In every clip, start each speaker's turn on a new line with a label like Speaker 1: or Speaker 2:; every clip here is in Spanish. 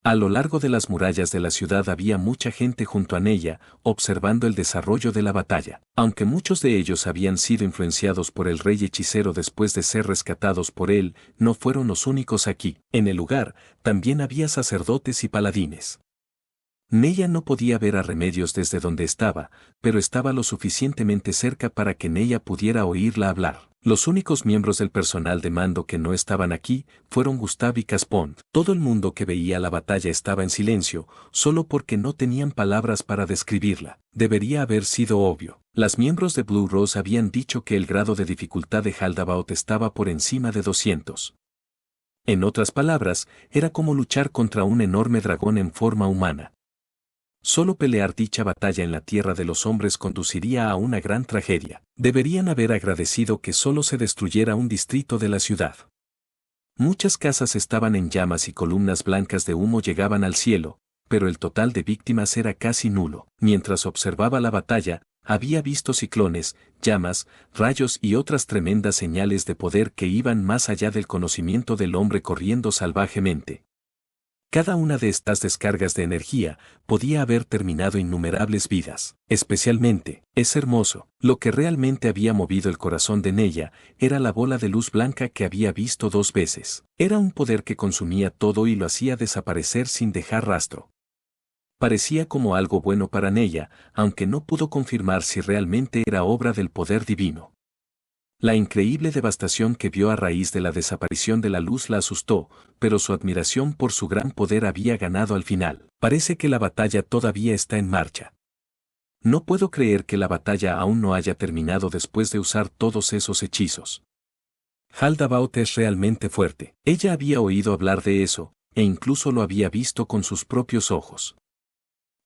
Speaker 1: A lo largo de las murallas de la ciudad había mucha gente junto a Neya, observando el desarrollo de la batalla. Aunque muchos de ellos habían sido influenciados por el rey hechicero después de ser rescatados por él, no fueron los únicos aquí. En el lugar, también había sacerdotes y paladines. Neya no podía ver a Remedios desde donde estaba, pero estaba lo suficientemente cerca para que Neya pudiera oírla hablar. Los únicos miembros del personal de mando que no estaban aquí fueron Gustav y Caspond. Todo el mundo que veía la batalla estaba en silencio, solo porque no tenían palabras para describirla. Debería haber sido obvio. Las miembros de Blue Rose habían dicho que el grado de dificultad de Haldabaoth estaba por encima de 200. En otras palabras, era como luchar contra un enorme dragón en forma humana. Solo pelear dicha batalla en la tierra de los hombres conduciría a una gran tragedia. Deberían haber agradecido que solo se destruyera un distrito de la ciudad. Muchas casas estaban en llamas y columnas blancas de humo llegaban al cielo, pero el total de víctimas era casi nulo. Mientras observaba la batalla, había visto ciclones, llamas, rayos y otras tremendas señales de poder que iban más allá del conocimiento del hombre corriendo salvajemente. Cada una de estas descargas de energía podía haber terminado innumerables vidas. Especialmente, es hermoso. Lo que realmente había movido el corazón de Neya era la bola de luz blanca que había visto 2 veces. Era un poder que consumía todo y lo hacía desaparecer sin dejar rastro. Parecía como algo bueno para Neya, aunque no pudo confirmar si realmente era obra del poder divino. La increíble devastación que vio a raíz de la desaparición de la luz la asustó, pero su admiración por su gran poder había ganado al final. Parece que la batalla todavía está en marcha. No puedo creer que la batalla aún no haya terminado después de usar todos esos hechizos. Haldabaoth es realmente fuerte. Ella había oído hablar de eso, e incluso lo había visto con sus propios ojos.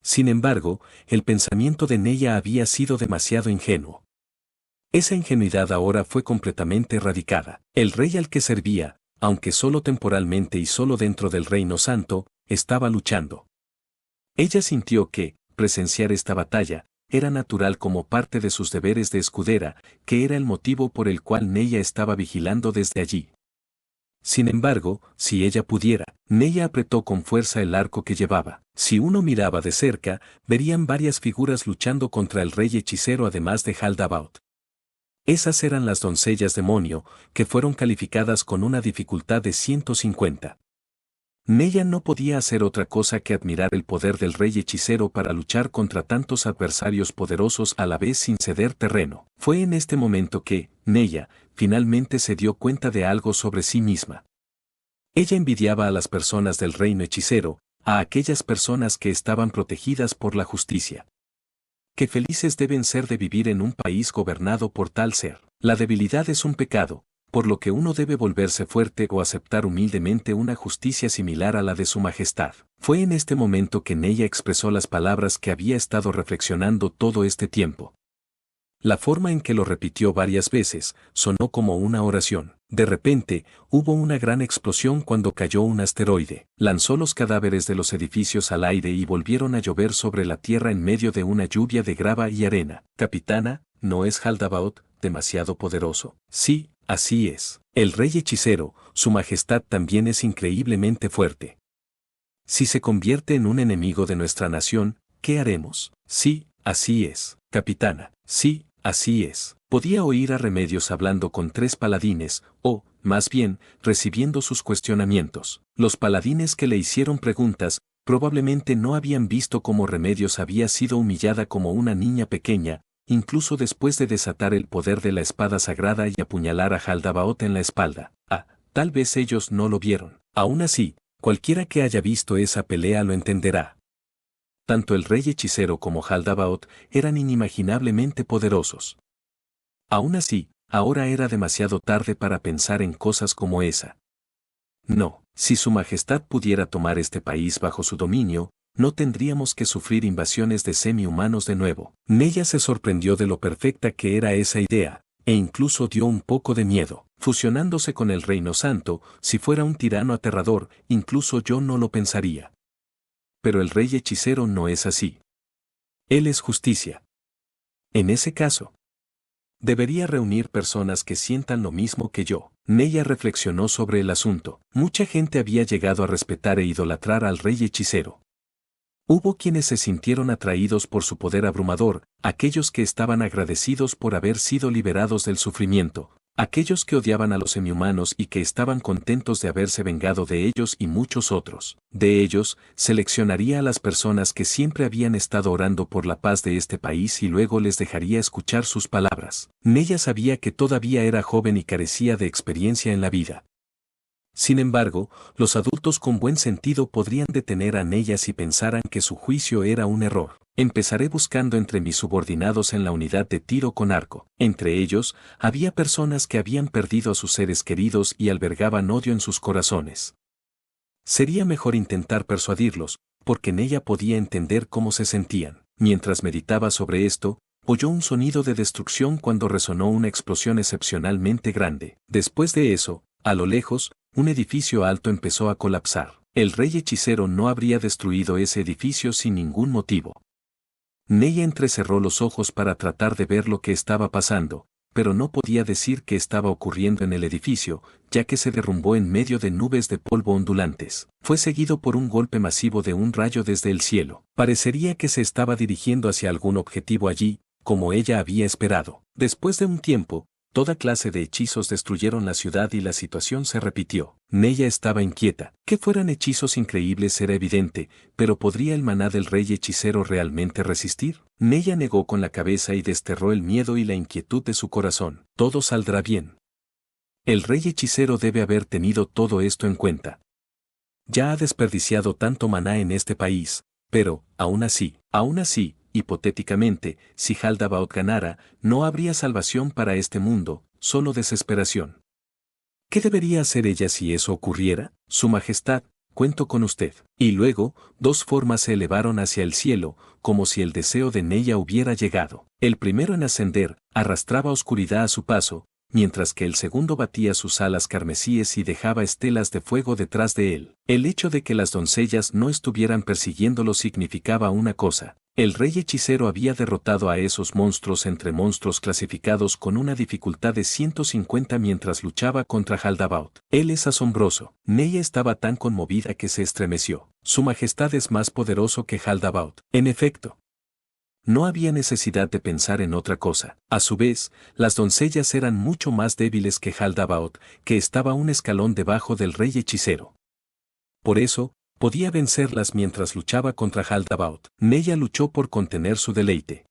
Speaker 1: Sin embargo, el pensamiento de Neya había sido demasiado ingenuo. Esa ingenuidad ahora fue completamente erradicada. El rey al que servía, aunque solo temporalmente y solo dentro del Reino Santo, estaba luchando. Ella sintió que, presenciar esta batalla, era natural como parte de sus deberes de escudera, que era el motivo por el cual Neya estaba vigilando desde allí. Sin embargo, si ella pudiera, Neya apretó con fuerza el arco que llevaba. Si uno miraba de cerca, verían varias figuras luchando contra el rey hechicero además de Haldabaoth. Esas eran las doncellas demonio, que fueron calificadas con una dificultad de 150. Neya no podía hacer otra cosa que admirar el poder del rey hechicero para luchar contra tantos adversarios poderosos a la vez sin ceder terreno. Fue en este momento que, Neya, finalmente se dio cuenta de algo sobre sí misma. Ella envidiaba a las personas del reino hechicero, a aquellas personas que estaban protegidas por la justicia. Qué felices deben ser de vivir en un país gobernado por tal ser. La debilidad es un pecado, por lo que uno debe volverse fuerte o aceptar humildemente una justicia similar a la de su majestad. Fue en este momento que Neya expresó las palabras que había estado reflexionando todo este tiempo. La forma en que lo repitió varias veces sonó como una oración. De repente, hubo una gran explosión cuando cayó un asteroide. Lanzó los cadáveres de los edificios al aire y volvieron a llover sobre la tierra en medio de una lluvia de grava y arena. Capitana, ¿no es Haldabaoth demasiado poderoso? Sí, así es. El rey hechicero, su majestad también es increíblemente fuerte. Si se convierte en un enemigo de nuestra nación, ¿qué haremos? Sí, así es. Capitana, sí, así es. Podía oír a Remedios hablando con 3 paladines, o, más bien, recibiendo sus cuestionamientos. Los paladines que le hicieron preguntas, probablemente no habían visto cómo Remedios había sido humillada como una niña pequeña, incluso después de desatar el poder de la espada sagrada y apuñalar a Haldabaoth en la espalda. Tal vez ellos no lo vieron. Aún así, cualquiera que haya visto esa pelea lo entenderá. Tanto el rey hechicero como Haldabaoth eran inimaginablemente poderosos. Aún así, ahora era demasiado tarde para pensar en cosas como esa. No, si su majestad pudiera tomar este país bajo su dominio, no tendríamos que sufrir invasiones de semi-humanos de nuevo. Neya se sorprendió de lo perfecta que era esa idea, e incluso dio un poco de miedo. Fusionándose con el Reino Santo, si fuera un tirano aterrador, incluso yo no lo pensaría. Pero el rey hechicero no es así. Él es justicia. En ese caso, Debería reunir personas que sientan lo mismo que yo. Neya reflexionó sobre el asunto. Mucha gente había llegado a respetar e idolatrar al rey hechicero. Hubo quienes se sintieron atraídos por su poder abrumador, aquellos que estaban agradecidos por haber sido liberados del sufrimiento, aquellos que odiaban a los semihumanos y que estaban contentos de haberse vengado de ellos y muchos otros. De ellos, seleccionaría a las personas que siempre habían estado orando por la paz de este país y luego les dejaría escuchar sus palabras. Neya sabía que todavía era joven y carecía de experiencia en la vida. Sin embargo, los adultos con buen sentido podrían detener a Neya si pensaran que su juicio era un error. Empezaré buscando entre mis subordinados en la unidad de tiro con arco. Entre ellos, había personas que habían perdido a sus seres queridos y albergaban odio en sus corazones. Sería mejor intentar persuadirlos, porque Neya podía entender cómo se sentían. Mientras meditaba sobre esto, oyó un sonido de destrucción cuando resonó una explosión excepcionalmente grande. Después de eso, a lo lejos, un edificio alto empezó a colapsar. El rey hechicero no habría destruido ese edificio sin ningún motivo. Neya entrecerró los ojos para tratar de ver lo que estaba pasando, pero no podía decir qué estaba ocurriendo en el edificio, ya que se derrumbó en medio de nubes de polvo ondulantes. Fue seguido por un golpe masivo de un rayo desde el cielo. Parecería que se estaba dirigiendo hacia algún objetivo allí, como ella había esperado. Después de un tiempo, toda clase de hechizos destruyeron la ciudad y la situación se repitió. Neya estaba inquieta. Que fueran hechizos increíbles era evidente, pero ¿podría el maná del rey hechicero realmente resistir? Neya negó con la cabeza y desterró el miedo y la inquietud de su corazón. Todo saldrá bien. El rey hechicero debe haber tenido todo esto en cuenta. Ya ha desperdiciado tanto maná en este país, pero, aún así, hipotéticamente, si Haldabaoth ganara, no habría salvación para este mundo, solo desesperación. ¿Qué debería hacer ella si eso ocurriera? Su Majestad, cuento con usted. Y luego, dos formas se elevaron hacia el cielo, como si el deseo de Neya hubiera llegado. El primero en ascender, arrastraba oscuridad a su paso, mientras que el segundo batía sus alas carmesíes y dejaba estelas de fuego detrás de él. El hecho de que las doncellas no estuvieran persiguiéndolo significaba una cosa. El rey hechicero había derrotado a esos monstruos entre monstruos clasificados con una dificultad de 150 mientras luchaba contra Haldabaoth. Él es asombroso. Neya estaba tan conmovida que se estremeció. Su Majestad es más poderoso que Haldabaoth. En efecto. No había necesidad de pensar en otra cosa. A su vez, las doncellas eran mucho más débiles que Haldabaoth, que estaba un escalón debajo del rey hechicero. Por eso, podía vencerlas mientras luchaba contra Haldabaoth. Neya luchó por contener su deleite.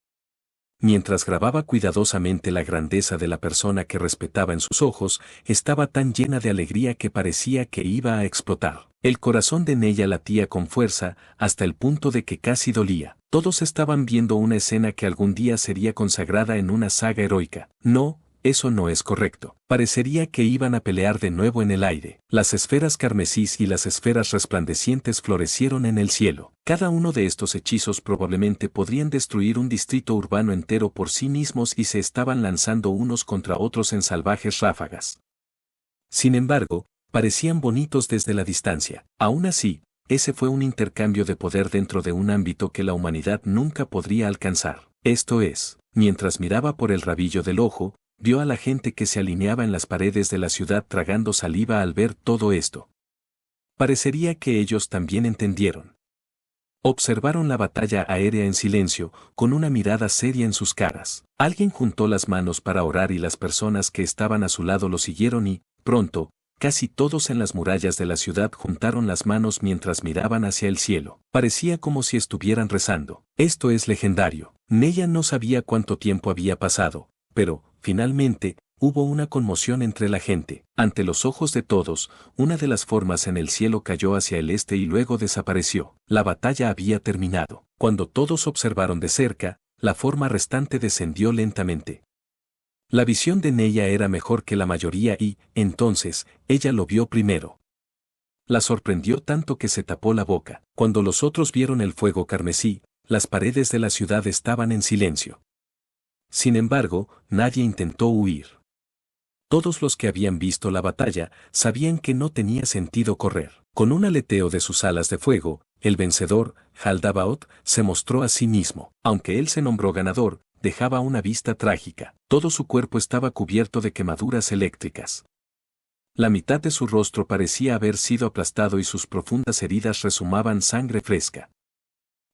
Speaker 1: Mientras grababa cuidadosamente la grandeza de la persona que respetaba en sus ojos, estaba tan llena de alegría que parecía que iba a explotar. El corazón de Neya latía con fuerza, hasta el punto de que casi dolía. Todos estaban viendo una escena que algún día sería consagrada en una saga heroica. No, eso no es correcto. Parecería que iban a pelear de nuevo en el aire. Las esferas carmesís y las esferas resplandecientes florecieron en el cielo. Cada uno de estos hechizos probablemente podrían destruir un distrito urbano entero por sí mismos y se estaban lanzando unos contra otros en salvajes ráfagas. Sin embargo, parecían bonitos desde la distancia. Aún así, ese fue un intercambio de poder dentro de un ámbito que la humanidad nunca podría alcanzar. Esto es, mientras miraba por el rabillo del ojo, vio a la gente que se alineaba en las paredes de la ciudad tragando saliva al ver todo esto. Parecería que ellos también entendieron. Observaron la batalla aérea en silencio, con una mirada seria en sus caras. Alguien juntó las manos para orar y las personas que estaban a su lado lo siguieron y, pronto, casi todos en las murallas de la ciudad juntaron las manos mientras miraban hacia el cielo. Parecía como si estuvieran rezando. Esto es legendario. Neya no sabía cuánto tiempo había pasado, pero, finalmente, hubo una conmoción entre la gente. Ante los ojos de todos, una de las formas en el cielo cayó hacia el este y luego desapareció. La batalla había terminado. Cuando todos observaron de cerca, la forma restante descendió lentamente. La visión de Neya era mejor que la mayoría y, entonces, ella lo vio primero. La sorprendió tanto que se tapó la boca. Cuando los otros vieron el fuego carmesí, las paredes de la ciudad estaban en silencio. Sin embargo, nadie intentó huir. Todos los que habían visto la batalla sabían que no tenía sentido correr. Con un aleteo de sus alas de fuego, el vencedor, Haldabaoth, se mostró a sí mismo. Aunque él se nombró ganador, dejaba una vista trágica. Todo su cuerpo estaba cubierto de quemaduras eléctricas. La mitad de su rostro parecía haber sido aplastado y sus profundas heridas rezumaban sangre fresca.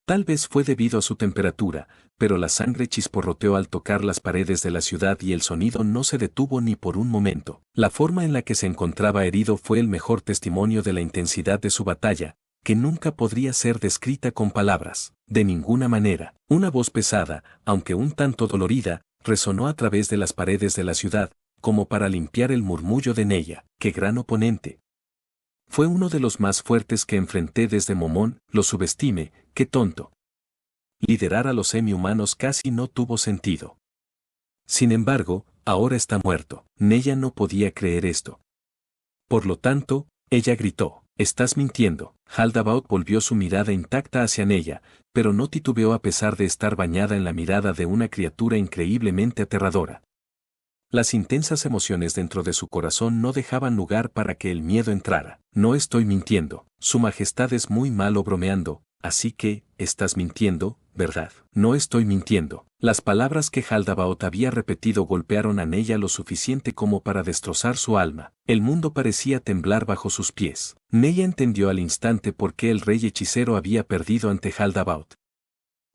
Speaker 1: Tal vez fue debido a su temperatura, pero la sangre chisporroteó al tocar las paredes de la ciudad y el sonido no se detuvo ni por un momento. La forma en la que se encontraba herido fue el mejor testimonio de la intensidad de su batalla, que nunca podría ser descrita con palabras. De ninguna manera. Una voz pesada, aunque un tanto dolorida, resonó a través de las paredes de la ciudad, como para limpiar el murmullo de Neya. ¡Qué gran oponente! Fue uno de los más fuertes que enfrenté desde Momón, lo subestime, qué tonto. Liderar a los semi-humanos casi no tuvo sentido. Sin embargo, ahora está muerto. Neya no podía creer esto. Por lo tanto, ella gritó, «Estás mintiendo». Haldabaoth volvió su mirada intacta hacia Neya, pero no titubeó a pesar de estar bañada en la mirada de una criatura increíblemente aterradora. Las intensas emociones dentro de su corazón no dejaban lugar para que el miedo entrara. No estoy mintiendo, Su Majestad es muy malo bromeando, así que, estás mintiendo, ¿verdad? No estoy mintiendo. Las palabras que Haldabaoth había repetido golpearon a Neya lo suficiente como para destrozar su alma. El mundo parecía temblar bajo sus pies. Neya entendió al instante por qué el rey hechicero había perdido ante Haldabaoth.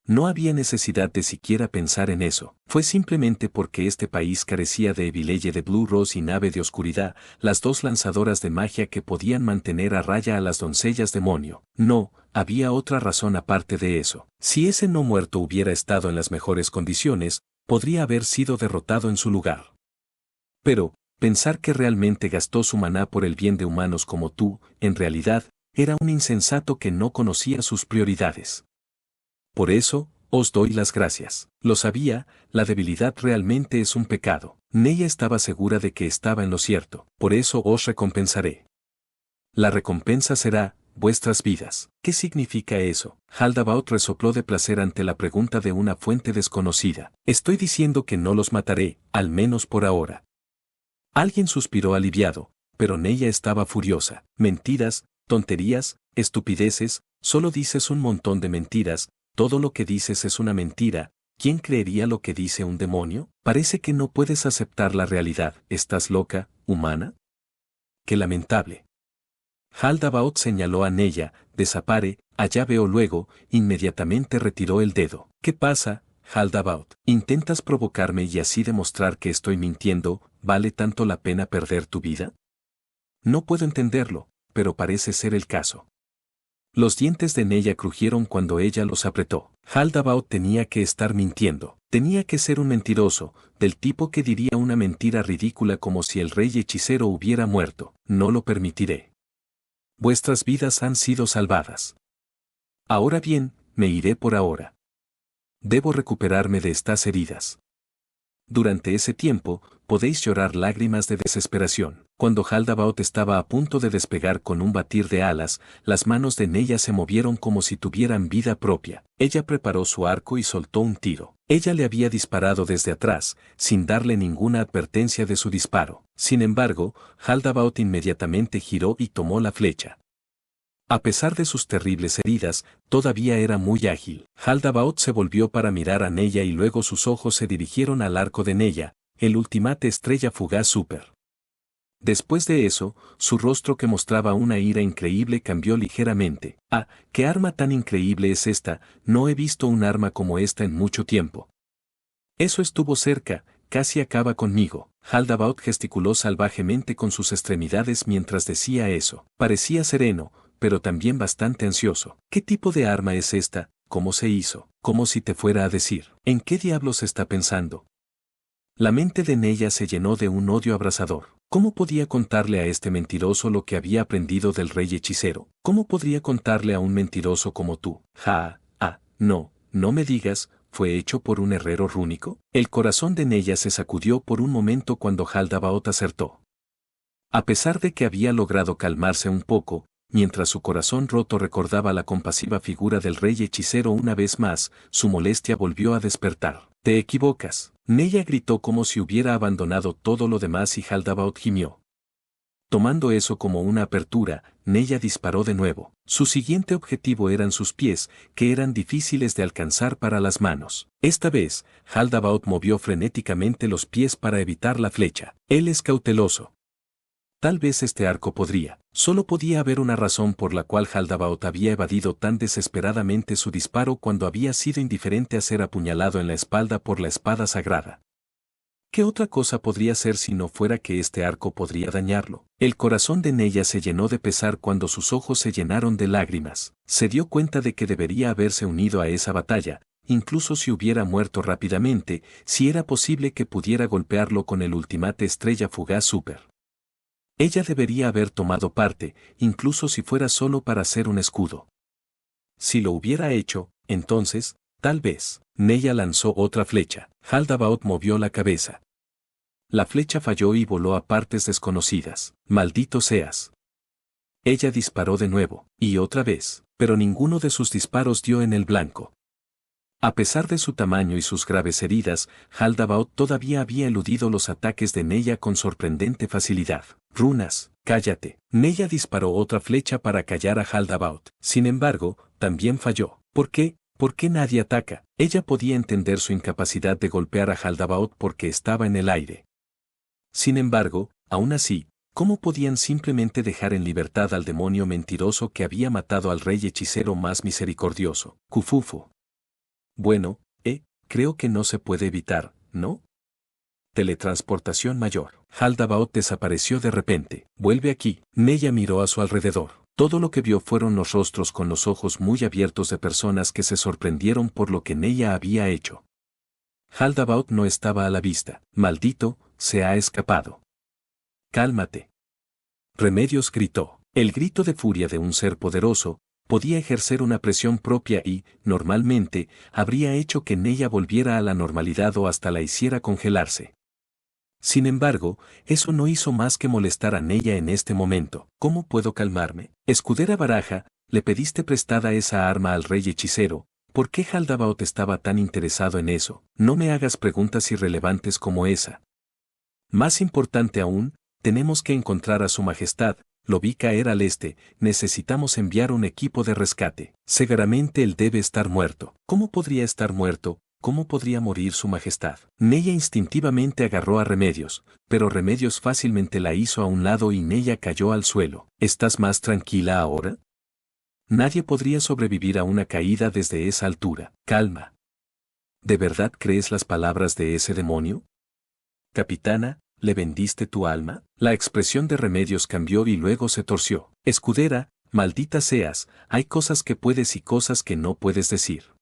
Speaker 1: No había necesidad de siquiera pensar en eso. Fue simplemente porque este país carecía de Evileye de Blue Rose y Nave de Oscuridad, las dos lanzadoras de magia que podían mantener a raya a las doncellas demonio. No, había otra razón aparte de eso. Si ese no muerto hubiera estado en las mejores condiciones, podría haber sido derrotado en su lugar. Pero, pensar que realmente gastó su maná por el bien de humanos como tú, en realidad, era un insensato que no conocía sus prioridades. Por eso, os doy las gracias. Lo sabía, la debilidad realmente es un pecado. Neya estaba segura de que estaba en lo cierto. Por eso os recompensaré. La recompensa será, vuestras vidas. ¿Qué significa eso? Haldabaoth resopló de placer ante la pregunta de una fuente desconocida. Estoy diciendo que no los mataré, al menos por ahora. Alguien suspiró aliviado, pero Neya estaba furiosa. Mentiras, tonterías, estupideces, solo dices un montón de mentiras. Todo lo que dices es una mentira. ¿Quién creería lo que dice un demonio? Parece que no puedes aceptar la realidad. ¿Estás loca, humana? ¡Qué lamentable! Haldabaoth señaló a Neya, desapare, allá veo luego, inmediatamente retiró el dedo. ¿Qué pasa, Haldabaoth? ¿Intentas provocarme y así demostrar que estoy mintiendo? ¿Vale tanto la pena perder tu vida? No puedo entenderlo, pero parece ser el caso. Los dientes de Neya crujieron cuando ella los apretó. Haldabaoth tenía que estar mintiendo. Tenía que ser un mentiroso, del tipo que diría una mentira ridícula como si el rey hechicero hubiera muerto. No lo permitiré. Vuestras vidas han sido salvadas. Ahora bien, me iré por ahora. Debo recuperarme de estas heridas. Durante ese tiempo, podéis llorar lágrimas de desesperación. Cuando Haldabaoth estaba a punto de despegar con un batir de alas, las manos de Neya se movieron como si tuvieran vida propia. Ella preparó su arco y soltó un tiro. Ella le había disparado desde atrás, sin darle ninguna advertencia de su disparo. Sin embargo, Haldabaoth inmediatamente giró y tomó la flecha. A pesar de sus terribles heridas, todavía era muy ágil. Haldabaoth se volvió para mirar a Neya y luego sus ojos se dirigieron al arco de Neya, el ultimate estrella fugaz super. Después de eso, su rostro que mostraba una ira increíble cambió ligeramente. Ah, ¿qué arma tan increíble es esta? No he visto un arma como esta en mucho tiempo. Eso estuvo cerca, casi acaba conmigo. Haldabaoth gesticuló salvajemente con sus extremidades mientras decía eso. Parecía sereno, pero también bastante ansioso. ¿Qué tipo de arma es esta? ¿Cómo se hizo? Como si te fuera a decir. ¿En qué diablos está pensando? La mente de Neya se llenó de un odio abrasador. ¿Cómo podía contarle a este mentiroso lo que había aprendido del rey hechicero? ¿Cómo podría contarle a un mentiroso como tú? No me digas, ¿fue hecho por un herrero rúnico? El corazón de Neya se sacudió por un momento cuando Haldabaoth acertó. A pesar de que había logrado calmarse un poco, mientras su corazón roto recordaba la compasiva figura del rey hechicero una vez más, su molestia volvió a despertar. Te equivocas. Neya gritó como si hubiera abandonado todo lo demás y Haldabaoth gimió. Tomando eso como una apertura, Neya disparó de nuevo. Su siguiente objetivo eran sus pies, que eran difíciles de alcanzar para las manos. Esta vez, Haldabaoth movió frenéticamente los pies para evitar la flecha. Él es cauteloso. Tal vez este arco podría. Solo podía haber una razón por la cual Haldabaoth había evadido tan desesperadamente su disparo cuando había sido indiferente a ser apuñalado en la espalda por la espada sagrada. ¿Qué otra cosa podría ser si no fuera que este arco podría dañarlo? El corazón de Neya se llenó de pesar cuando sus ojos se llenaron de lágrimas. Se dio cuenta de que debería haberse unido a esa batalla, incluso si hubiera muerto rápidamente, si era posible que pudiera golpearlo con el Ultimate Estrella Fugaz Super. Ella debería haber tomado parte, incluso si fuera solo para hacer un escudo. Si lo hubiera hecho, entonces, tal vez. Neya lanzó otra flecha. Haldabaoth movió la cabeza. La flecha falló y voló a partes desconocidas. ¡Maldito seas! Ella disparó de nuevo, y otra vez, pero ninguno de sus disparos dio en el blanco. A pesar de su tamaño y sus graves heridas, Haldabaoth todavía había eludido los ataques de Neya con sorprendente facilidad. Runas, cállate. Neya disparó otra flecha para callar a Haldabaoth. Sin embargo, también falló. ¿Por qué? ¿Por qué nadie ataca? Ella podía entender su incapacidad de golpear a Haldabaoth porque estaba en el aire. Sin embargo, aún así, ¿cómo podían simplemente dejar en libertad al demonio mentiroso que había matado al rey hechicero más misericordioso? Kufufo. Bueno, creo que no se puede evitar, ¿no? Teletransportación mayor. Haldabaoth desapareció de repente. Vuelve aquí. Neya miró a su alrededor. Todo lo que vio fueron los rostros con los ojos muy abiertos de personas que se sorprendieron por lo que Neya había hecho. Haldabaoth no estaba a la vista. Maldito, se ha escapado. Cálmate. Remedios gritó. El grito de furia de un ser poderoso podía ejercer una presión propia y, normalmente, habría hecho que Neya volviera a la normalidad o hasta la hiciera congelarse. Sin embargo, eso no hizo más que molestar a Neya en este momento. ¿Cómo puedo calmarme? Escudera Baraja, le pediste prestada esa arma al rey hechicero. ¿Por qué Haldabaoth estaba tan interesado en eso? No me hagas preguntas irrelevantes como esa. Más importante aún, tenemos que encontrar a su majestad. Lo vi caer al este, necesitamos enviar un equipo de rescate. Seguramente él debe estar muerto. ¿Cómo podría estar muerto? ¿Cómo podría morir su majestad? Neya instintivamente agarró a Remedios, pero Remedios fácilmente la hizo a un lado y Neya cayó al suelo. ¿Estás más tranquila ahora? Nadie podría sobrevivir a una caída desde esa altura. Calma. ¿De verdad crees las palabras de ese demonio? Capitana, ¿le vendiste tu alma? La expresión de Remedios cambió y luego se torció. Escudera, maldita seas, hay cosas que puedes y cosas que no puedes decir.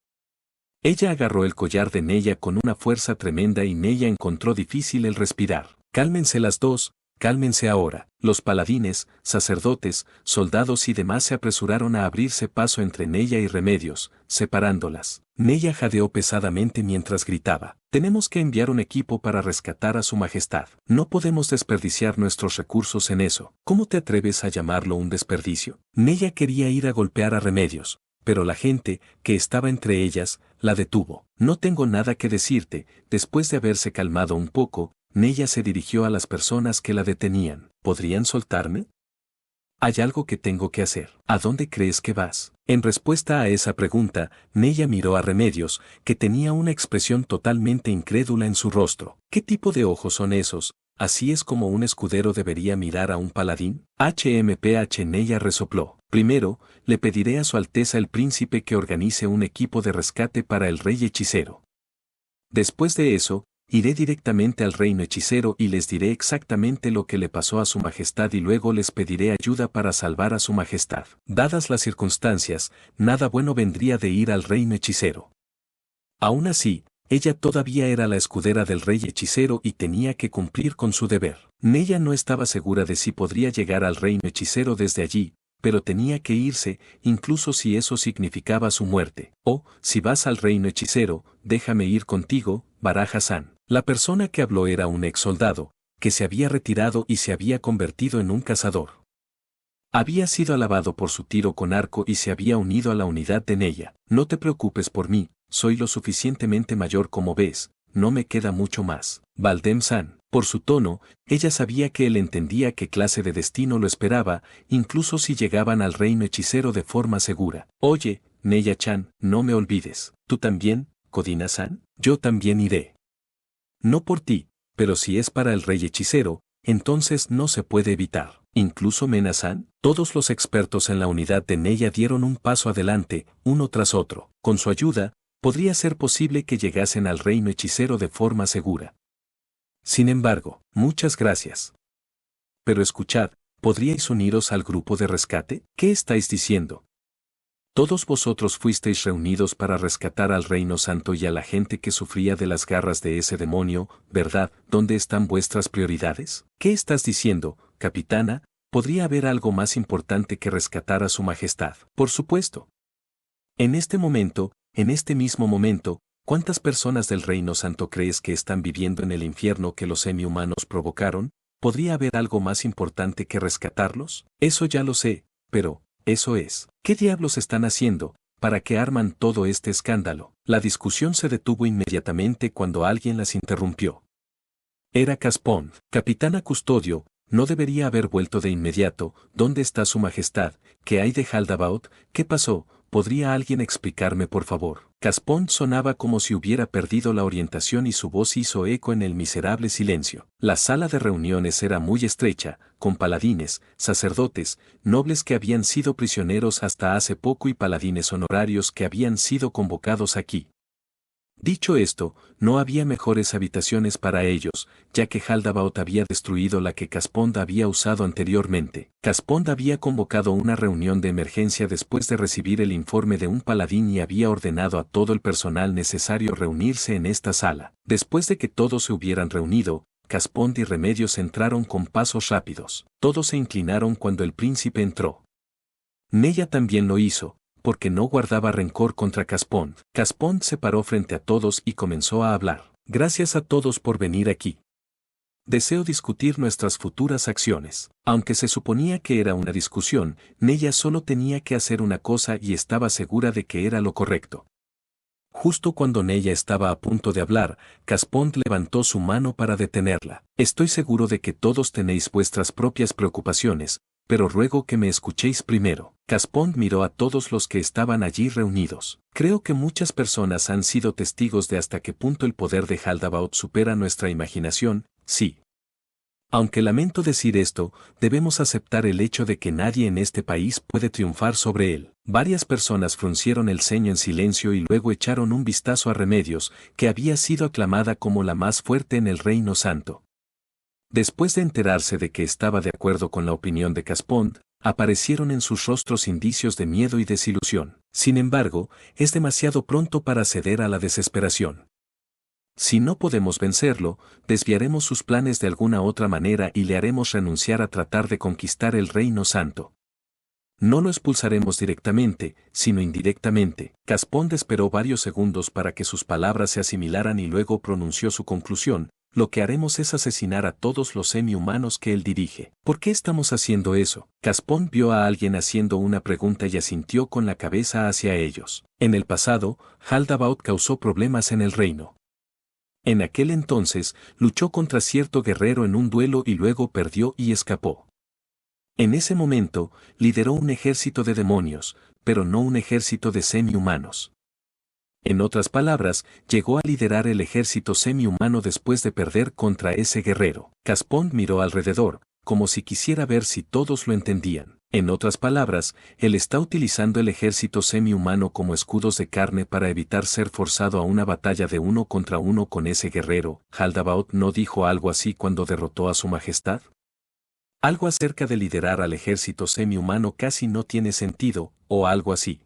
Speaker 1: Ella agarró el collar de Neya con una fuerza tremenda y Neya encontró difícil el respirar. Cálmense las dos, cálmense ahora. Los paladines, sacerdotes, soldados y demás se apresuraron a abrirse paso entre Neya y Remedios, separándolas. Neya jadeó pesadamente mientras gritaba. Tenemos que enviar un equipo para rescatar a su majestad. No podemos desperdiciar nuestros recursos en eso. ¿Cómo te atreves a llamarlo un desperdicio? Neya quería ir a golpear a Remedios, pero la gente, que estaba entre ellas, la detuvo. No tengo nada que decirte. Después de haberse calmado un poco, Neya se dirigió a las personas que la detenían. ¿Podrían soltarme? Hay algo que tengo que hacer. ¿A dónde crees que vas? En respuesta a esa pregunta, Neya miró a Remedios, que tenía una expresión totalmente incrédula en su rostro. ¿Qué tipo de ojos son esos? ¿Así es como un escudero debería mirar a un paladín? HMPH Neya resopló. Primero, le pediré a su Alteza el Príncipe que organice un equipo de rescate para el rey hechicero. Después de eso, iré directamente al reino hechicero y les diré exactamente lo que le pasó a su majestad y luego les pediré ayuda para salvar a su majestad. Dadas las circunstancias, nada bueno vendría de ir al reino hechicero. Aún así, ella todavía era la escudera del rey hechicero y tenía que cumplir con su deber. Neya no estaba segura de si podría llegar al reino hechicero desde allí, pero tenía que irse, incluso si eso significaba su muerte. Oh, si vas al reino hechicero, déjame ir contigo, Baraja-san. La persona que habló era un ex soldado, que se había retirado y se había convertido en un cazador. Había sido alabado por su tiro con arco y se había unido a la unidad de Neya. No te preocupes por mí, soy lo suficientemente mayor como ves, no me queda mucho más. Baldem-san, Por su tono, ella sabía que él entendía qué clase de destino lo esperaba, incluso si llegaban al reino hechicero de forma segura. Oye, Neya-chan, no me olvides. ¿Tú también, Kodina-san? Yo también iré. No por ti, pero si es para el rey hechicero, entonces no se puede evitar. Incluso Mena-san, todos los expertos en la unidad de Neya dieron un paso adelante, uno tras otro. Con su ayuda, podría ser posible que llegasen al reino hechicero de forma segura. Sin embargo, muchas gracias. Pero escuchad, ¿podríais uniros al grupo de rescate? ¿Qué estáis diciendo? Todos vosotros fuisteis reunidos para rescatar al Reino Santo y a la gente que sufría de las garras de ese demonio, ¿verdad? ¿Dónde están vuestras prioridades? ¿Qué estás diciendo, capitana? ¿Podría haber algo más importante que rescatar a su majestad? Por supuesto. En este mismo momento, ¿cuántas personas del Reino Santo crees que están viviendo en el infierno que los semi-humanos provocaron? ¿Podría haber algo más importante que rescatarlos? Eso ya lo sé, pero, eso es. ¿Qué diablos están haciendo? ¿Para qué arman todo este escándalo? La discusión se detuvo inmediatamente cuando alguien las interrumpió. Era Caspón. Capitana Custodio, no debería haber vuelto de inmediato. ¿Dónde está su majestad? ¿Qué hay de Haldabaoth? ¿Qué pasó? ¿Podría alguien explicarme por favor? Caspón sonaba como si hubiera perdido la orientación y su voz hizo eco en el miserable silencio. La sala de reuniones era muy estrecha, con paladines, sacerdotes, nobles que habían sido prisioneros hasta hace poco y paladines honorarios que habían sido convocados aquí. Dicho esto, no había mejores habitaciones para ellos, ya que Haldabaoth había destruido la que Caspond había usado anteriormente. Caspond había convocado una reunión de emergencia después de recibir el informe de un paladín y había ordenado a todo el personal necesario reunirse en esta sala. Después de que todos se hubieran reunido, Caspond y Remedios entraron con pasos rápidos. Todos se inclinaron cuando el príncipe entró. Neya también lo hizo, porque no guardaba rencor contra Caspond. Caspond se paró frente a todos y comenzó a hablar. Gracias a todos por venir aquí. Deseo discutir nuestras futuras acciones. Aunque se suponía que era una discusión, Neya solo tenía que hacer una cosa y estaba segura de que era lo correcto. Justo cuando Neya estaba a punto de hablar, Caspond levantó su mano para detenerla. Estoy seguro de que todos tenéis vuestras propias preocupaciones, pero ruego que me escuchéis primero. Caspond miró a todos los que estaban allí reunidos. Creo que muchas personas han sido testigos de hasta qué punto el poder de Haldabaoth supera nuestra imaginación, sí. Aunque lamento decir esto, debemos aceptar el hecho de que nadie en este país puede triunfar sobre él. Varias personas fruncieron el ceño en silencio y luego echaron un vistazo a Remedios, que había sido aclamada como la más fuerte en el Reino Santo. Después de enterarse de que estaba de acuerdo con la opinión de Caspond, aparecieron en sus rostros indicios de miedo y desilusión. Sin embargo, es demasiado pronto para ceder a la desesperación. Si no podemos vencerlo, desviaremos sus planes de alguna otra manera y le haremos renunciar a tratar de conquistar el Reino Santo. No lo expulsaremos directamente, sino indirectamente. Caspond esperó varios segundos para que sus palabras se asimilaran y luego pronunció su conclusión. Lo que haremos es asesinar a todos los semi-humanos que él dirige. ¿Por qué estamos haciendo eso? Caspond vio a alguien haciendo una pregunta y asintió con la cabeza hacia ellos. En el pasado, Haldabaoth causó problemas en el reino. En aquel entonces, luchó contra cierto guerrero en un duelo y luego perdió y escapó. En ese momento, lideró un ejército de demonios, pero no un ejército de semi-humanos. En otras palabras, llegó a liderar el ejército semi-humano después de perder contra ese guerrero. Caspond miró alrededor, como si quisiera ver si todos lo entendían. En otras palabras, él está utilizando el ejército semi-humano como escudos de carne para evitar ser forzado a una batalla de uno contra uno con ese guerrero. ¿Haldabaoth no dijo algo así cuando derrotó a su majestad? Algo acerca de liderar al ejército semi-humano casi no tiene sentido, o algo así.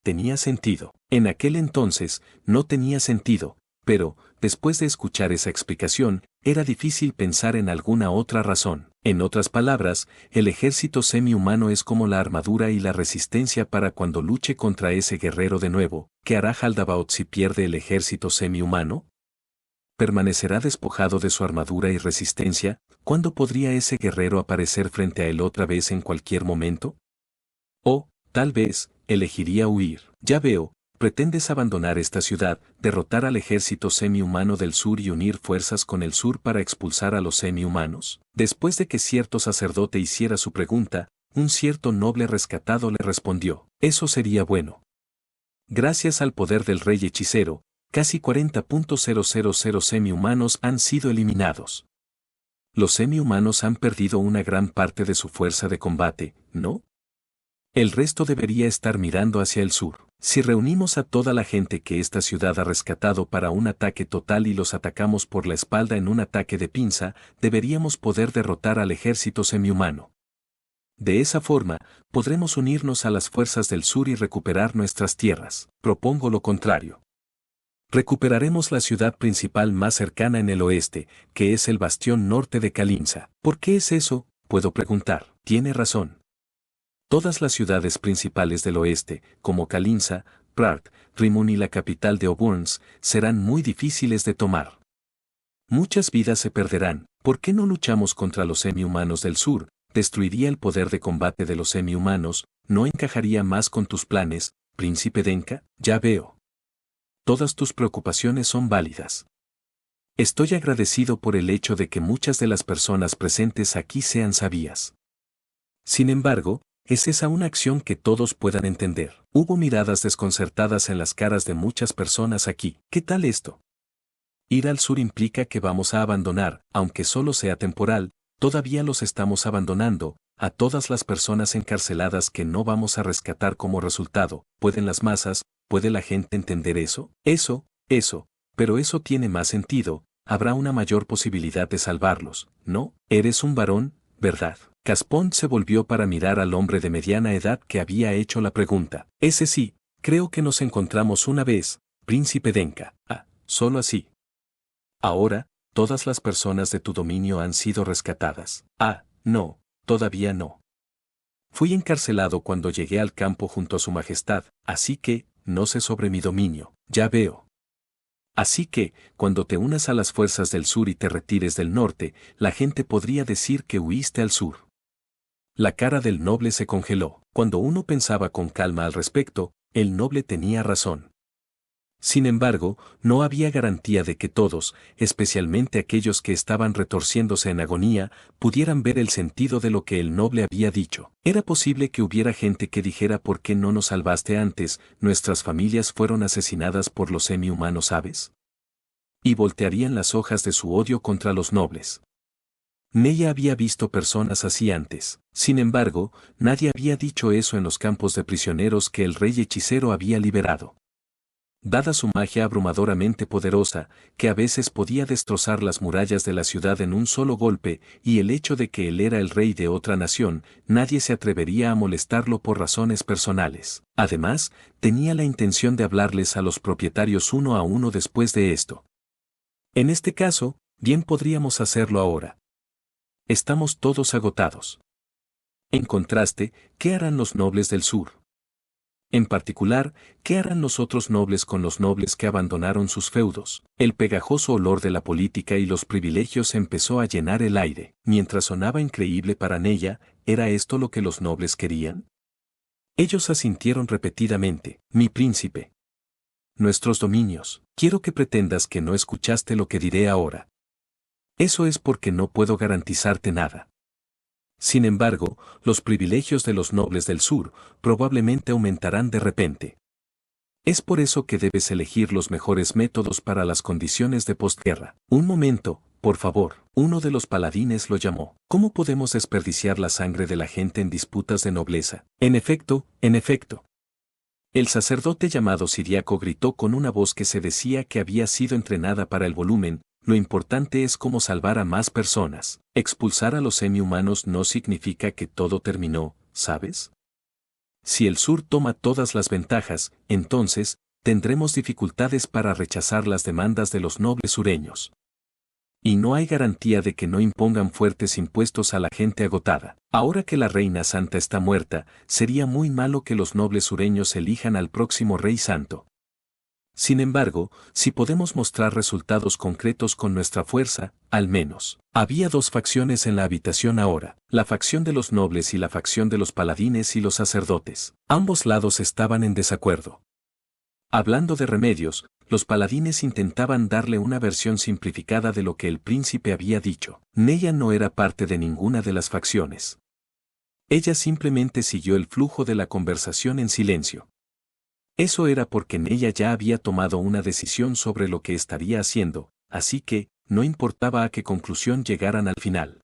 Speaker 1: Tenía sentido. En aquel entonces, no tenía sentido, pero, después de escuchar esa explicación, era difícil pensar en alguna otra razón. En otras palabras, el ejército semi-humano es como la armadura y la resistencia para cuando luche contra ese guerrero de nuevo. ¿Qué hará Haldabaoth si pierde el ejército semi-humano? ¿Permanecerá despojado de su armadura y resistencia? ¿Cuándo podría ese guerrero aparecer frente a él otra vez en cualquier momento? O, tal vez, elegiría huir. Ya veo, Pretendes abandonar esta ciudad, derrotar al ejército semi-humano del sur y unir fuerzas con el sur para expulsar a los semi-humanos. Después de que cierto sacerdote hiciera su pregunta, un cierto noble rescatado le respondió: eso sería bueno. Gracias al poder del rey hechicero, casi 40.000 semi-humanos han sido eliminados. Los semi-humanos han perdido una gran parte de su fuerza de combate, ¿no? El resto debería estar mirando hacia el sur. Si reunimos a toda la gente que esta ciudad ha rescatado para un ataque total y los atacamos por la espalda en un ataque de pinza, deberíamos poder derrotar al ejército semihumano. De esa forma, podremos unirnos a las fuerzas del sur y recuperar nuestras tierras. Propongo lo contrario. Recuperaremos la ciudad principal más cercana en el oeste, que es el bastión norte de Kalinsa. ¿Por qué es eso?, puedo preguntar. Tiene razón. Todas las ciudades principales del oeste, como Kalinsa, Prag, Rimun y la capital de Oburns, serán muy difíciles de tomar. Muchas vidas se perderán. ¿Por qué no luchamos contra los semi-humanos del sur? Destruiría el poder de combate de los semi-humanos, ¿no encajaría más con tus planes, príncipe Denka? Ya veo. Todas tus preocupaciones son válidas. Estoy agradecido por el hecho de que muchas de las personas presentes aquí sean sabias. Sin embargo, ¿es esa una acción que todos puedan entender? Hubo miradas desconcertadas en las caras de muchas personas aquí. ¿Qué tal esto? Ir al sur implica que vamos a abandonar, aunque solo sea temporal, todavía los estamos abandonando, a todas las personas encarceladas que no vamos a rescatar como resultado. ¿Pueden las masas, puede la gente entender eso? Eso, pero eso tiene más sentido, habrá una mayor posibilidad de salvarlos, ¿no? Eres un varón, ¿verdad? Caspón se volvió para mirar al hombre de mediana edad que había hecho la pregunta. Ese sí, creo que nos encontramos una vez, príncipe Denka. Ah, solo así. Ahora, todas las personas de tu dominio han sido rescatadas. Ah, no, todavía no. Fui encarcelado cuando llegué al campo junto a su majestad, así que, no sé sobre mi dominio, ya veo. Así que, cuando te unas a las fuerzas del sur y te retires del norte, la gente podría decir que huiste al sur. La cara del noble se congeló. Cuando uno pensaba con calma al respecto, el noble tenía razón. Sin embargo, no había garantía de que todos, especialmente aquellos que estaban retorciéndose en agonía, pudieran ver el sentido de lo que el noble había dicho. Era posible que hubiera gente que dijera: ¿por qué no nos salvaste antes? Nuestras familias fueron asesinadas por los semi-humanos, ¿sabes? Y voltearían las hojas de su odio contra los nobles. Neya había visto personas así antes. Sin embargo, nadie había dicho eso en los campos de prisioneros que el rey hechicero había liberado. Dada su magia abrumadoramente poderosa, que a veces podía destrozar las murallas de la ciudad en un solo golpe, y el hecho de que él era el rey de otra nación, nadie se atrevería a molestarlo por razones personales. Además, tenía la intención de hablarles a los propietarios uno a uno después de esto. En este caso, bien podríamos hacerlo ahora. Estamos todos agotados. En contraste, ¿qué harán los nobles del sur? En particular, ¿qué harán los otros nobles con los nobles que abandonaron sus feudos? El pegajoso olor de la política y los privilegios empezó a llenar el aire. Mientras sonaba increíble para Neya, ¿era esto lo que los nobles querían? Ellos asintieron repetidamente. Mi príncipe. Nuestros dominios. Quiero que pretendas que no escuchaste lo que diré ahora. Eso es porque no puedo garantizarte nada. Sin embargo, los privilegios de los nobles del sur probablemente aumentarán de repente. Es por eso que debes elegir los mejores métodos para las condiciones de postguerra. Un momento, por favor. Uno de los paladines lo llamó. ¿Cómo podemos desperdiciar la sangre de la gente en disputas de nobleza? En efecto. El sacerdote llamado Siriaco gritó con una voz que se decía que había sido entrenada para el volumen: lo importante es cómo salvar a más personas. Expulsar a los semi-humanos no significa que todo terminó, ¿sabes? Si el sur toma todas las ventajas, entonces, tendremos dificultades para rechazar las demandas de los nobles sureños. Y no hay garantía de que no impongan fuertes impuestos a la gente agotada. Ahora que la reina santa está muerta, sería muy malo que los nobles sureños elijan al próximo rey santo. Sin embargo, si podemos mostrar resultados concretos con nuestra fuerza, al menos. Había dos facciones en la habitación ahora, la facción de los nobles y la facción de los paladines y los sacerdotes. Ambos lados estaban en desacuerdo. Hablando de remedios, los paladines intentaban darle una versión simplificada de lo que el príncipe había dicho. Neya no era parte de ninguna de las facciones. Ella simplemente siguió el flujo de la conversación en silencio. Eso era porque Neya ya había tomado una decisión sobre lo que estaría haciendo, así que, no importaba a qué conclusión llegaran al final.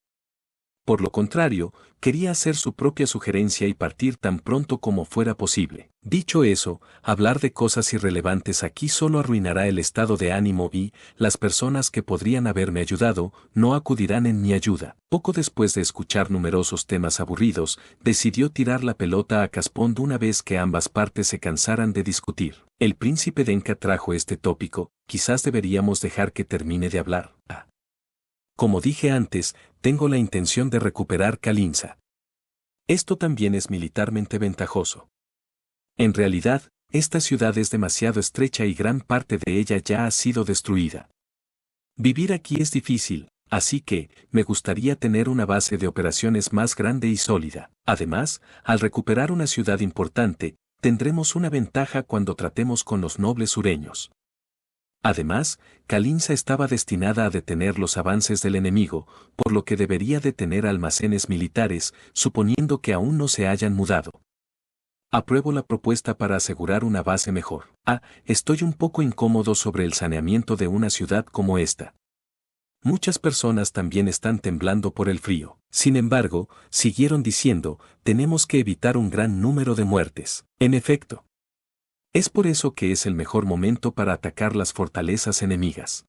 Speaker 1: Por lo contrario, quería hacer su propia sugerencia y partir tan pronto como fuera posible. Dicho eso, hablar de cosas irrelevantes aquí solo arruinará el estado de ánimo y, las personas que podrían haberme ayudado, no acudirán en mi ayuda. Poco después de escuchar numerosos temas aburridos, decidió tirar la pelota a Caspond una vez que ambas partes se cansaran de discutir. El príncipe Denka trajo este tópico, quizás deberíamos dejar que termine de hablar. Como dije antes, tengo la intención de recuperar Kalinsa. Esto también es militarmente ventajoso. En realidad, esta ciudad es demasiado estrecha y gran parte de ella ya ha sido destruida. Vivir aquí es difícil, así que, me gustaría tener una base de operaciones más grande y sólida. Además, al recuperar una ciudad importante, tendremos una ventaja cuando tratemos con los nobles sureños. Además, Kalinsa estaba destinada a detener los avances del enemigo, por lo que debería de tener almacenes militares, suponiendo que aún no se hayan mudado. Apruebo la propuesta para asegurar una base mejor. Estoy un poco incómodo sobre el saneamiento de una ciudad como esta. Muchas personas también están temblando por el frío. Sin embargo, siguieron diciendo, tenemos que evitar un gran número de muertes. En efecto. Es por eso que es el mejor momento para atacar las fortalezas enemigas.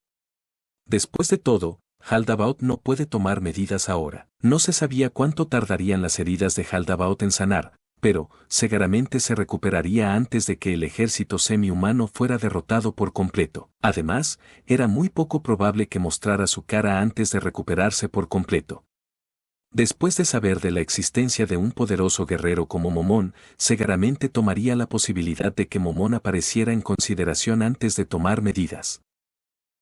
Speaker 1: Después de todo, Haldabaoth no puede tomar medidas ahora. No se sabía cuánto tardarían las heridas de Haldabaoth en sanar, pero, seguramente se recuperaría antes de que el ejército semi-humano fuera derrotado por completo. Además, era muy poco probable que mostrara su cara antes de recuperarse por completo. Después de saber de la existencia de un poderoso guerrero como Momón, seguramente tomaría la posibilidad de que Momón apareciera en consideración antes de tomar medidas.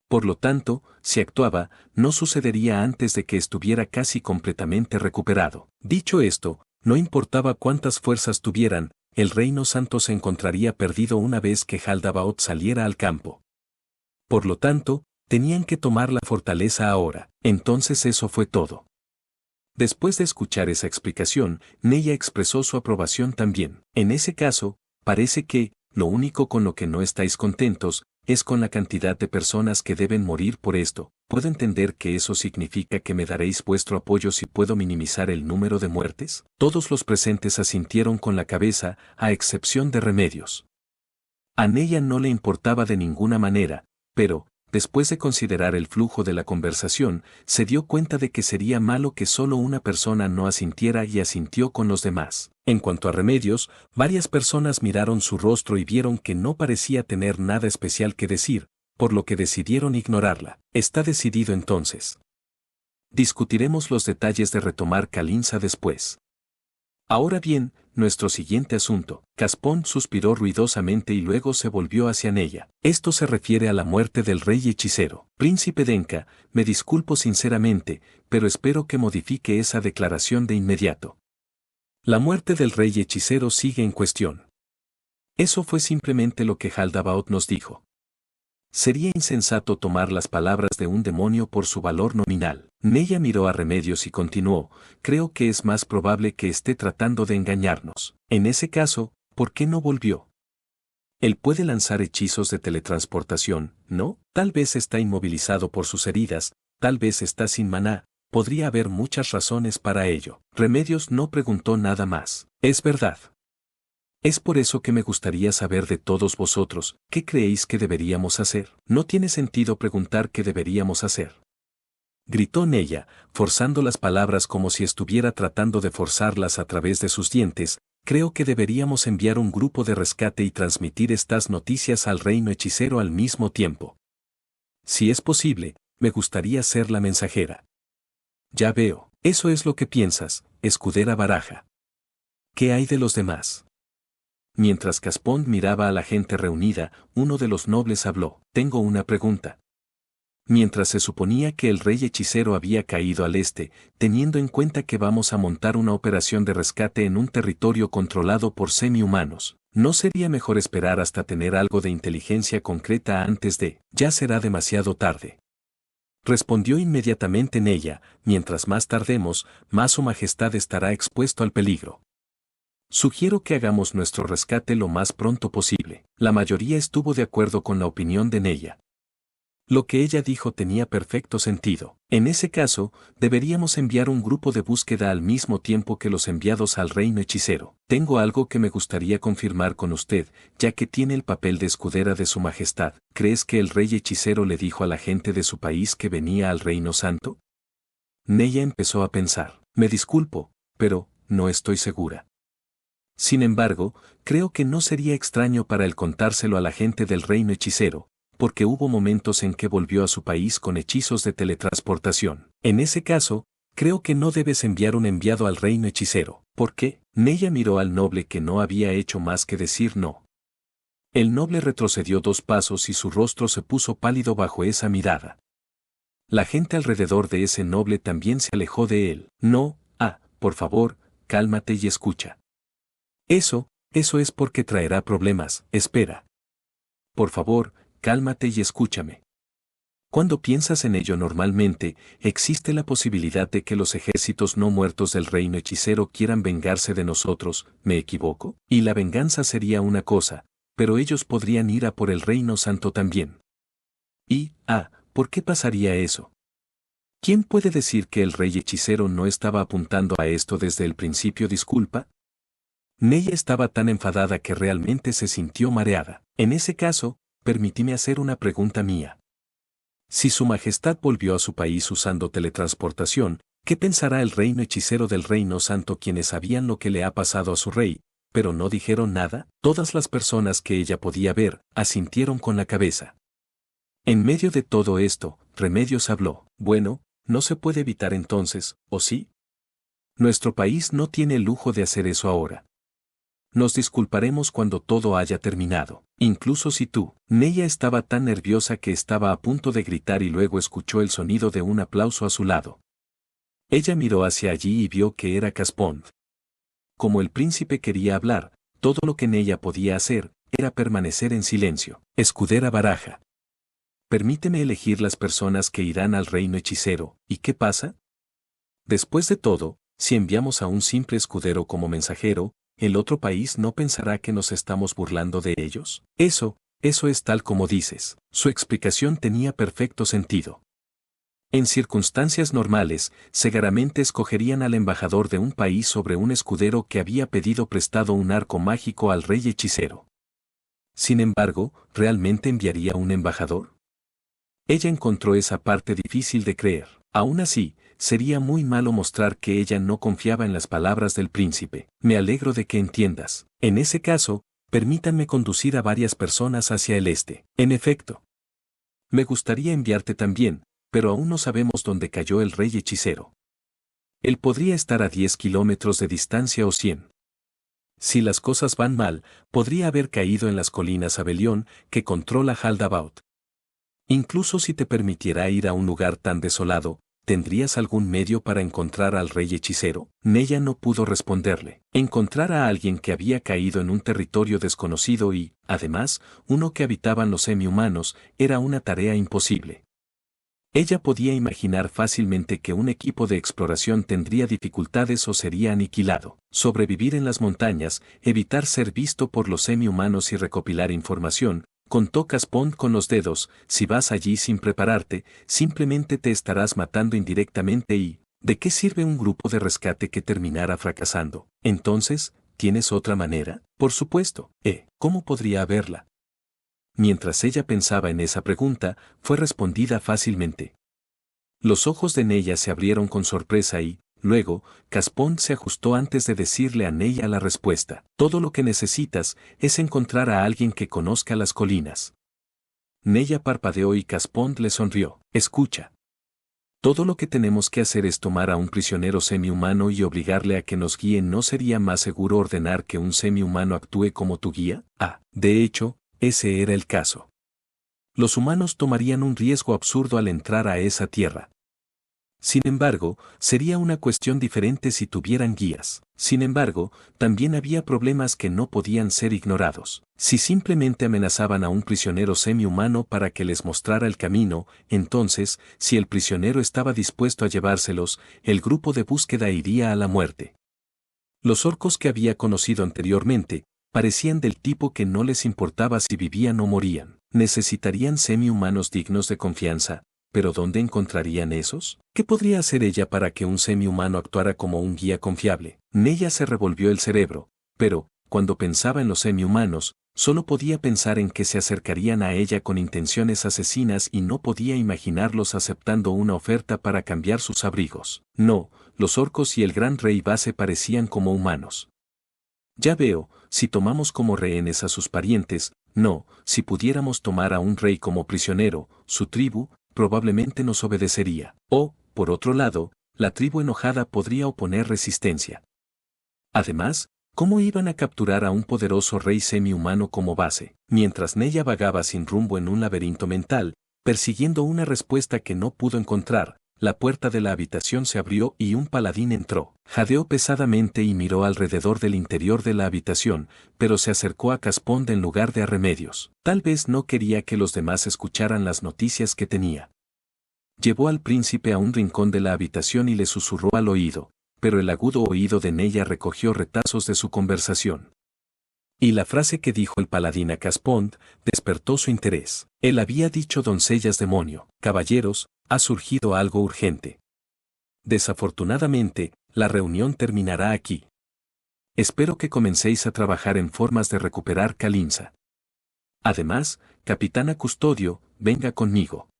Speaker 1: Por lo tanto, si actuaba, no sucedería antes de que estuviera casi completamente recuperado. Dicho esto, no importaba cuántas fuerzas tuvieran, el Reino Santo se encontraría perdido una vez que Haldabaoth saliera al campo. Por lo tanto, tenían que tomar la fortaleza ahora. Entonces eso fue todo. Después de escuchar esa explicación, Neya expresó su aprobación también. En ese caso, parece que, lo único con lo que no estáis contentos, es con la cantidad de personas que deben morir por esto. ¿Puedo entender que eso significa que me daréis vuestro apoyo si puedo minimizar el número de muertes? Todos los presentes asintieron con la cabeza, a excepción de Remedios. A Neya no le importaba de ninguna manera, pero, después de considerar el flujo de la conversación, se dio cuenta de que sería malo que solo una persona no asintiera y asintió con los demás. En cuanto a Remedios, varias personas miraron su rostro y vieron que no parecía tener nada especial que decir, por lo que decidieron ignorarla. Está decidido entonces. Discutiremos los detalles de retomar Kalinsa después. Ahora bien, nuestro siguiente asunto. Caspond suspiró ruidosamente y luego se volvió hacia Neya. Esto se refiere a la muerte del rey hechicero. Príncipe Denka, me disculpo sinceramente, pero espero que modifique esa declaración de inmediato. La muerte del rey hechicero sigue en cuestión. Eso fue simplemente lo que Haldabaoth nos dijo. Sería insensato tomar las palabras de un demonio por su valor nominal. Neya miró a Remedios y continuó, creo que es más probable que esté tratando de engañarnos. En ese caso, ¿por qué no volvió? Él puede lanzar hechizos de teletransportación, ¿no? Tal vez está inmovilizado por sus heridas, tal vez está sin maná, podría haber muchas razones para ello. Remedios no preguntó nada más. Es verdad. Es por eso que me gustaría saber de todos vosotros, ¿qué creéis que deberíamos hacer? No tiene sentido preguntar qué deberíamos hacer. Gritó Neya, forzando las palabras como si estuviera tratando de forzarlas a través de sus dientes, creo que deberíamos enviar un grupo de rescate y transmitir estas noticias al reino hechicero al mismo tiempo. Si es posible, me gustaría ser la mensajera. Ya veo, eso es lo que piensas, escudera Baraja. ¿Qué hay de los demás? Mientras Caspond miraba a la gente reunida, uno de los nobles habló. Tengo una pregunta. mientras se suponía que el rey hechicero había caído al este, teniendo en cuenta que vamos a montar una operación de rescate en un territorio controlado por semi-humanos. ¿No sería mejor esperar hasta tener algo de inteligencia concreta antes de, ya será demasiado tarde? Respondió inmediatamente Neya, mientras más tardemos, más su majestad estará expuesto al peligro. Sugiero que hagamos nuestro rescate lo más pronto posible. La mayoría estuvo de acuerdo con la opinión de Neya. Lo que ella dijo tenía perfecto sentido. En ese caso, deberíamos enviar un grupo de búsqueda al mismo tiempo que los enviados al reino hechicero. Tengo algo que me gustaría confirmar con usted, ya que tiene el papel de escudera de su majestad. ¿Crees que el rey hechicero le dijo a la gente de su país que venía al reino santo? Neya empezó a pensar. Me disculpo, pero no estoy segura. Sin embargo, creo que no sería extraño para él contárselo a la gente del reino hechicero, porque hubo momentos en que volvió a su país con hechizos de teletransportación. En ese caso, creo que no debes enviar un enviado al reino hechicero. ¿Por qué? Neya miró al noble que no había hecho más que decir no. El noble retrocedió 2 pasos y su rostro se puso pálido bajo esa mirada. La gente alrededor de ese noble también se alejó de él. No, por favor, cálmate y escucha. Eso es porque traerá problemas. Espera. Por favor, cálmate y escúchame. Cuando piensas en ello normalmente, existe la posibilidad de que los ejércitos no muertos del reino hechicero quieran vengarse de nosotros, ¿me equivoco? Y la venganza sería una cosa, pero ellos podrían ir a por el reino santo también. Y, ¿por qué pasaría eso? ¿Quién puede decir que el rey hechicero no estaba apuntando a esto desde el principio? Disculpa. Neya estaba tan enfadada que realmente se sintió mareada. En ese caso, permíteme hacer una pregunta mía. Si su majestad volvió a su país usando teletransportación, ¿qué pensará el reino hechicero del reino santo quienes sabían lo que le ha pasado a su rey, pero no dijeron nada? Todas las personas que ella podía ver, asintieron con la cabeza. En medio de todo esto, Remedios habló. Bueno, no se puede evitar entonces, ¿o sí? Nuestro país no tiene el lujo de hacer eso ahora. Nos disculparemos cuando todo haya terminado, incluso si tú. Neya estaba tan nerviosa que estaba a punto de gritar y luego escuchó el sonido de un aplauso a su lado. Ella miró hacia allí y vio que era Caspond. Como el príncipe quería hablar, todo lo que Neya podía hacer era permanecer en silencio. Escudera Baraja. Permíteme elegir las personas que irán al reino hechicero, ¿y qué pasa? Después de todo, si enviamos a un simple escudero como mensajero, ¿el otro país no pensará que nos estamos burlando de ellos? Eso es tal como dices. Su explicación tenía perfecto sentido. En circunstancias normales, seguramente escogerían al embajador de un país sobre un escudero que había pedido prestado un arco mágico al rey hechicero. Sin embargo, ¿realmente enviaría un embajador? Ella encontró esa parte difícil de creer. Aún así, sería muy malo mostrar que ella no confiaba en las palabras del príncipe. Me alegro de que entiendas. En ese caso, permítanme conducir a varias personas hacia el este. En efecto. Me gustaría enviarte también, pero aún no sabemos dónde cayó el rey hechicero. Él podría estar a 10 kilómetros de distancia o 100. Si las cosas van mal, podría haber caído en las colinas Abelión, que controla Haldabaut. Incluso si te permitiera ir a un lugar tan desolado, ¿tendrías algún medio para encontrar al rey hechicero? Neya no pudo responderle. Encontrar a alguien que había caído en un territorio desconocido y, además, uno que habitaban los semi-humanos, era una tarea imposible. Ella podía imaginar fácilmente que un equipo de exploración tendría dificultades o sería aniquilado. Sobrevivir en las montañas, evitar ser visto por los semi-humanos y recopilar información. Contó Caspond con los dedos, si vas allí sin prepararte, simplemente te estarás matando indirectamente y, ¿de qué sirve un grupo de rescate que terminara fracasando? Entonces, ¿tienes otra manera? Por supuesto. ¿Cómo podría haberla? Mientras ella pensaba en esa pregunta, fue respondida fácilmente. Los ojos de Neya se abrieron con sorpresa y, luego, Caspond se ajustó antes de decirle a Neya la respuesta. Todo lo que necesitas es encontrar a alguien que conozca las colinas. Neya parpadeó y Caspond le sonrió. Escucha. Todo lo que tenemos que hacer es tomar a un prisionero semi-humano y obligarle a que nos guíe. ¿No sería más seguro ordenar que un semi-humano actúe como tu guía? De hecho, ese era el caso. Los humanos tomarían un riesgo absurdo al entrar a esa tierra. Sin embargo, sería una cuestión diferente si tuvieran guías. Sin embargo, también había problemas que no podían ser ignorados. Si simplemente amenazaban a un prisionero semi-humano para que les mostrara el camino, entonces, si el prisionero estaba dispuesto a llevárselos, el grupo de búsqueda iría a la muerte. Los orcos que había conocido anteriormente, parecían del tipo que no les importaba si vivían o morían. Necesitarían semi-humanos dignos de confianza. ¿Pero dónde encontrarían esos? ¿Qué podría hacer ella para que un semi-humano actuara como un guía confiable? Nella se revolvió el cerebro, pero, cuando pensaba en los semi-humanos, solo podía pensar en que se acercarían a ella con intenciones asesinas y no podía imaginarlos aceptando una oferta para cambiar sus abrigos. No, los orcos y el gran rey base parecían como humanos. Ya veo, si tomamos como rehenes a sus parientes, no, si pudiéramos tomar a un rey como prisionero, su tribu, probablemente nos obedecería. O, por otro lado, la tribu enojada podría oponer resistencia. Además, ¿cómo iban a capturar a un poderoso rey semi-humano como base? Mientras Nella vagaba sin rumbo en un laberinto mental, persiguiendo una respuesta que no pudo encontrar, la puerta de la habitación se abrió y un paladín entró. Jadeó pesadamente y miró alrededor del interior de la habitación, pero se acercó a Caspond en lugar de a Remedios. Tal vez no quería que los demás escucharan las noticias que tenía. Llevó al príncipe a un rincón de la habitación y le susurró al oído, pero el agudo oído de Nella recogió retazos de su conversación. Y la frase que dijo el paladín a Caspond despertó su interés. Él había dicho: doncellas demonio, caballeros, ha surgido algo urgente. Desafortunadamente, la reunión terminará aquí. Espero que comencéis a trabajar en formas de recuperar Calinsa. Además, capitana Custodio, venga conmigo.